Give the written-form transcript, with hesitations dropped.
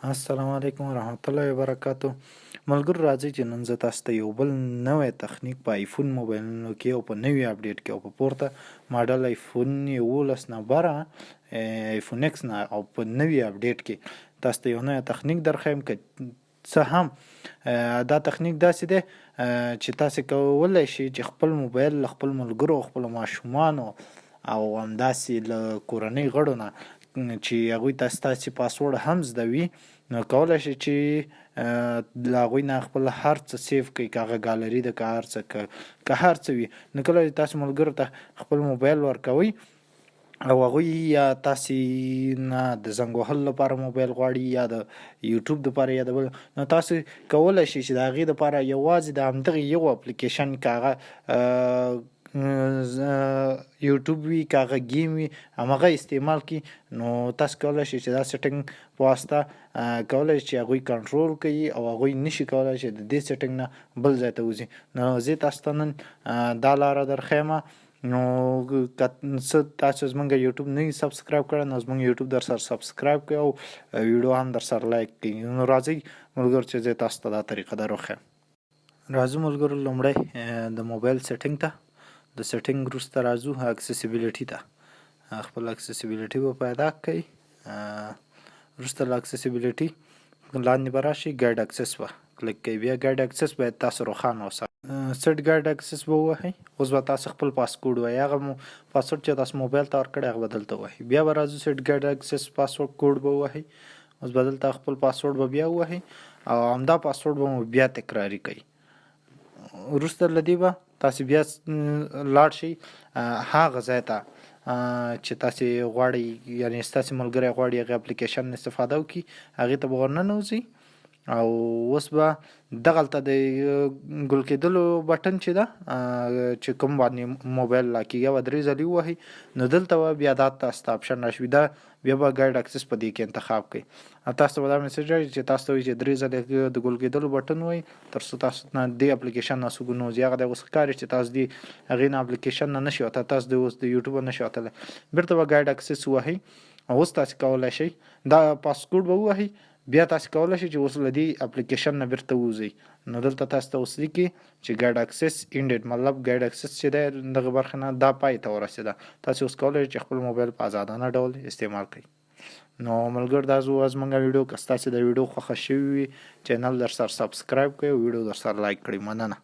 السلام علیکم ورحمت الله وبرکاتو. ملګرو راځي چې نن زه تاسو ته یو بل نوی تخنیک په آیفون موبایلونو کې او په نوی اپډیټ کې او په پورته ماډل آیفون 11 نه بره آیفون ایکس نه او په نوی اپډیټ کې تاسو ته یو نوی تخنیک درخوایم که څه هم دا تخنیک داسې دی چې تاسو کولای شئ چې خپل موبایل له خپل ملګرو خپل ماشومانو او همداسې له کورنۍ غړو نه چې هغوی تاسو پاسورډ هم زده وي نو کولای شئ چې له هغوی نه خپل هر څه سیف کړئ، که هغه ګالري ده که هر څه که هر څه وي. نو کله چې تاسو ملګرو ته خپل موبایل ورکوئ او هغوی یا تاسې نه د زنګ وهلو لپاره موبایل غواړي یا د یوټیوب دپاره یا د بل، نو تاسو کولی شئ چې د هغې دپاره یوازې د همدغې یو اپلیکیشن که هغه یوټیوب وي که هغه گیم وي همغه استعمال کړي. نو تاسو کولی شئ چې دا سیټینګ په واسطه کولی شئ چې هغوی کنټرول کړي او هغوی نشي کولی چې د دې سیټینګ نه بل ځای ته وځي. نو زه تاسو ته نن دا لاره درښیمه. نو که تاسو زمونږ یوټیوب نه یې سبسکرایب کړی نو زمونږ یوټیوب در سره سبسکرایب کړئ او ویډیو هم در سره لایک کړئ. نو راځئ ملګرو چې زه تاسو ته دا طریقه در وښیم. راځو ملګرو لومړی د موبایل سیټینګ ته، د سیټینګ وروسته راځو اکسیسیبیلیټي ته. خپل اکسیسیبیلیټي به پیدا کړئ. وروسته له اکسیسیبیلیټي لاندې به راشئ، ګایډ اکسس به کلیک کوئ. بیا ګایډ اکسس باید تاسو روښانه وساتئ. سیټ ګایډ اکسس به ووهئ. اوس به تاسو خپل پاسکوډ وایي، هغه پاسورډ چې تاسو موبایل ته ورکړی هغه به دلته ووهئ. بیا به راځو سیټ ګایډ اکسس پاسورډ کوډ به ووهئ. اوس به دلته خپل پاسورډ به بیا ووهئ او همدا پاسورډ به مو بیا تکراري کړئ. وروسته له دې به تاسو بیا لاړ شئ هغه ځای ته چې تاسو غواړئ، یعنې ستاسو ملګری غواړي هغې اپلیکیشن استفاده وکړي، هغې ته به ورننوځئ او اوس به دغلته د ګل کېدلو بټن چې ده چې کوم باندې موبایل لاک کېږي هغه 3 ځلې ووهئ. نو دلته به بیا دا تاسو ته آپشن راشي، دا بیا به ګایډ اکسس په دې کې انتخاب کړئ. تاسو ته به دا میسج راشي چې تاسو ته وایي چې 3 ځلې د ګل کېدلو بټن ووهئ تر څو تاسو نه دې اپلیکیشن نه څوک ونوځي. هغه د اوس ښکاري چې تاسو دې هغې نه اپلیکیشن نه نشئ وتلی، تاسو د اوس د یوټیوب نه نشئ وتلی. بیرته به ګایډ اکسس ووهئ. اوس تاسو کولی شئ دا پاسکوډ به ووهئ. بیا تاسو کولی شئ چې اوس له دې اپلیکیشن نه بیرته ووځئ. نو دلته تاسو ته اوس لیکي چې ګایډ اکسس اینډډ، مطلب ګایډ اکسس چې دی دغه برخې نه دا پای ته ورسېده. تاسو اوس کولی شئ چې خپل موبایل په ازادانه ډول استعمال کړئ. نو ملګرو دا زموږ ویډیو که ستاسو د ویډیو خوښه شوې وي چینل در سره سبسکرایب کړئ او ویډیو در سره لایک کړئ. مننه.